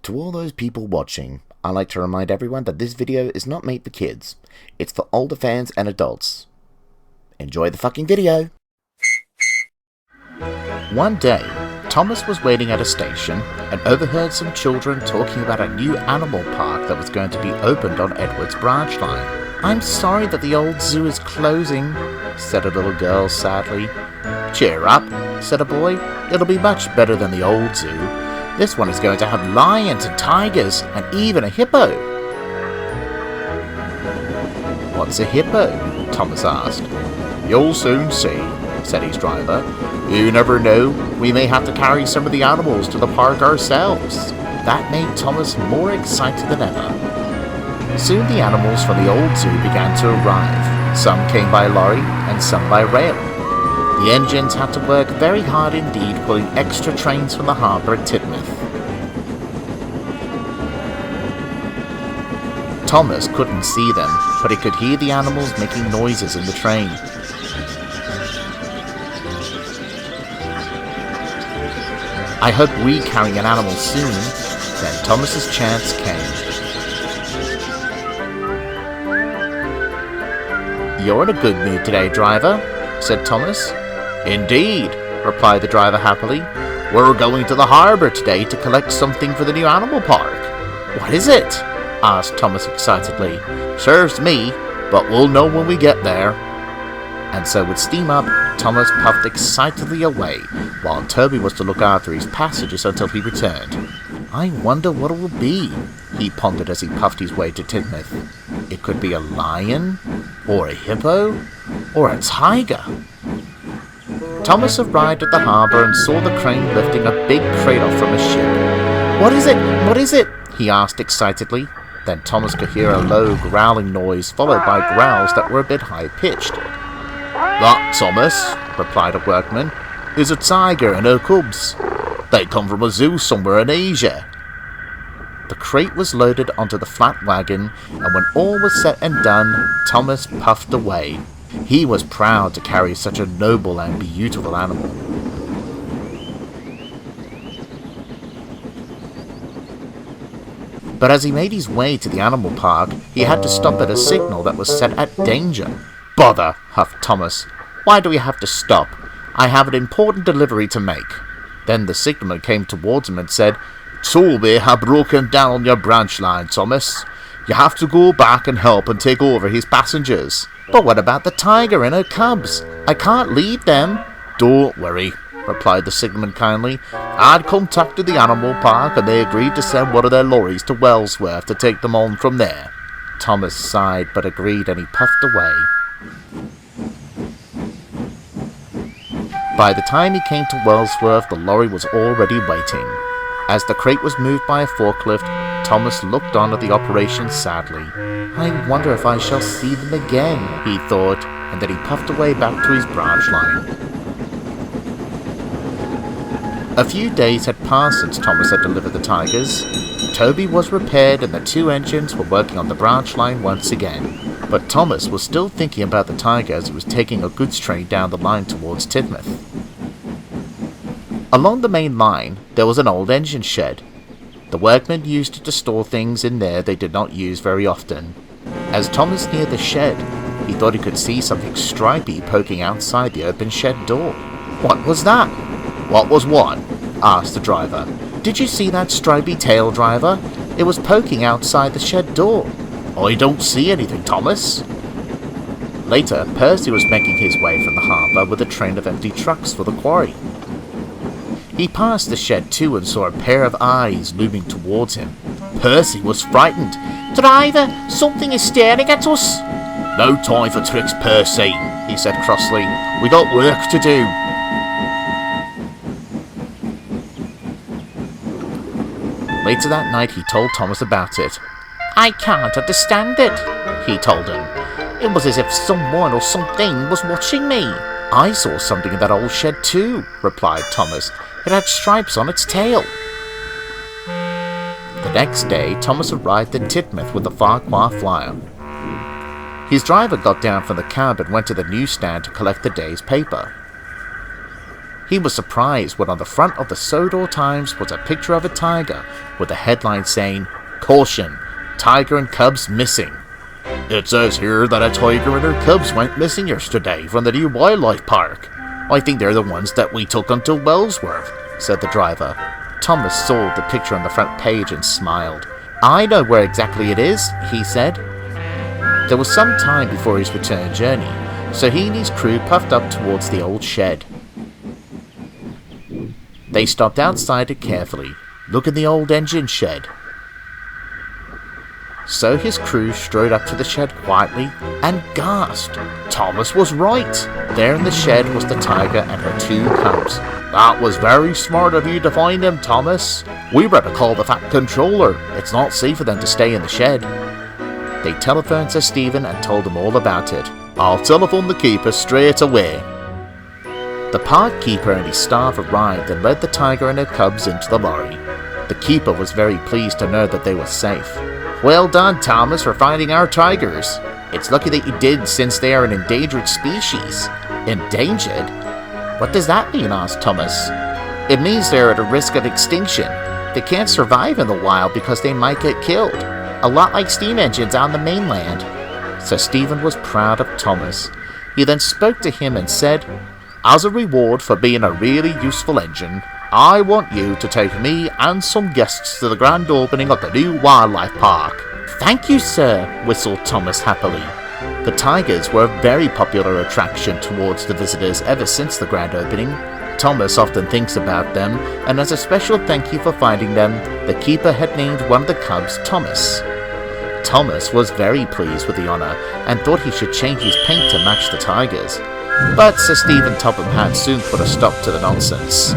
To all those people watching, I'd like to remind everyone that this video is not made for kids. It's for older fans and adults. Enjoy the fucking video! One day, Thomas was waiting at a station and overheard some children talking about a new animal park that was going to be opened on Edward's branch line. "I'm sorry that the old zoo is closing," said a little girl sadly. "Cheer up," said a boy. "It'll be much better than the old zoo. This one is going to have lions and tigers and even a hippo." "What's a hippo?" Thomas asked. "You'll soon see," said his driver. "You never know, we may have to carry some of the animals to the park ourselves." That made Thomas more excited than ever. Soon the animals from the old zoo began to arrive. Some came by lorry and some by rail. The engines had to work very hard indeed, pulling extra trains from the harbour at Tidmouth. Thomas couldn't see them, but he could hear the animals making noises in the train. "I hope we carry an animal soon." Then Thomas's chance came. "You're in a good mood today, driver," said Thomas. "Indeed," replied the driver happily. "We're going to the harbour today to collect something for the new animal park." "What is it?" asked Thomas excitedly. "Serves me, but we'll know when we get there." And so with steam up, Thomas puffed excitedly away, while Toby was to look after his passengers until he returned. "I wonder what it will be," he pondered as he puffed his way to Tidmouth. It could be a lion, or a hippo, or a tiger. Thomas arrived at the harbour and saw the crane lifting a big crate off from a ship. "What is it? What is it?" he asked excitedly. Then Thomas could hear a low growling noise followed by growls that were a bit high-pitched. "That, Thomas," replied a workman, "is a tiger and her cubs. They come from a zoo somewhere in Asia." The crate was loaded onto the flat wagon, and when all was said and done, Thomas puffed away. He was proud to carry such a noble and beautiful animal. But as he made his way to the animal park, he had to stop at a signal that was set at danger. "Bother," huffed Thomas. "Why do we have to stop? I have an important delivery to make." Then the signalman came towards him and said, "Toby has broken down on your branch line, Thomas. You have to go back and help and take over his passengers." "But what about the tiger and her cubs? I can't leave them." "Don't worry," replied the signalman kindly. "I'd contacted the animal park and they agreed to send one of their lorries to Wellsworth to take them on from there." Thomas sighed but agreed, and he puffed away. By the time he came to Wellsworth, the lorry was already waiting. As the crate was moved by a forklift, Thomas looked on at the operation sadly. "I wonder if I shall see them again," he thought, and then he puffed away back to his branch line. A few days had passed since Thomas had delivered the tigers. Toby was repaired and the two engines were working on the branch line once again. But Thomas was still thinking about the tiger as he was taking a goods train down the line towards Tidmouth. Along the main line, there was an old engine shed. The workmen used it to store things in there they did not use very often. As Thomas neared the shed, he thought he could see something stripy poking outside the open shed door. "What was that?" "What was what?" asked the driver. "Did you see that stripy tail, driver? It was poking outside the shed door." "I don't see anything, Thomas." Later, Percy was making his way from the harbour with a train of empty trucks for the quarry. He passed the shed too and saw a pair of eyes looming towards him. Percy was frightened. "Driver, something is staring at us." "No time for tricks, Percy," he said crossly. "We got work to do." Later that night he told Thomas about it. "I can't understand it," he told him. "It was as if someone or something was watching me." "I saw something in that old shed too," replied Thomas. "It had stripes on its tail." The next day, Thomas arrived in Tidmouth with the Farquhar flyer. His driver got down from the cab and went to the newsstand to collect the day's paper. He was surprised when on the front of the Sodor Times was a picture of a tiger with a headline saying, "Caution, tiger and cubs missing." "It says here that a tiger and her cubs went missing yesterday from the new wildlife park. I think they're the ones that we took until Wellsworth," said the driver. Thomas saw the picture on the front page and smiled. "I know where exactly it is," he said. There was some time before his return journey, so he and his crew puffed up towards the old shed. They stopped outside it carefully. "Look in the old engine shed." So his crew strode up to the shed quietly and gasped. Thomas was right. There in the shed was the tiger and her 2 cubs. "That was very smart of you to find them, Thomas. We better call the fat controller. It's not safe for them to stay in the shed." They telephoned Sir Stephen and told him all about it. "I'll telephone the keeper straight away." The park keeper and his staff arrived and led the tiger and her cubs into the lorry. The keeper was very pleased to know that they were safe. "Well done, Thomas, for finding our tigers. It's lucky that you did, since they are an endangered species." "Endangered? What does that mean?" asked Thomas. "It means they're at a risk of extinction. They can't survive in the wild because they might get killed. A lot like steam engines on the mainland." Sir Stephen was proud of Thomas. He then spoke to him and said, "As a reward for being a really useful engine, I want you to take me and some guests to the grand opening of the new wildlife park." "Thank you, sir," whistled Thomas happily. The tigers were a very popular attraction towards the visitors ever since the grand opening. Thomas often thinks about them, and as a special thank you for finding them, the keeper had named one of the cubs Thomas. Thomas was very pleased with the honour and thought he should change his paint to match the tigers. But Sir Stephen Topham had soon put a stop to the nonsense.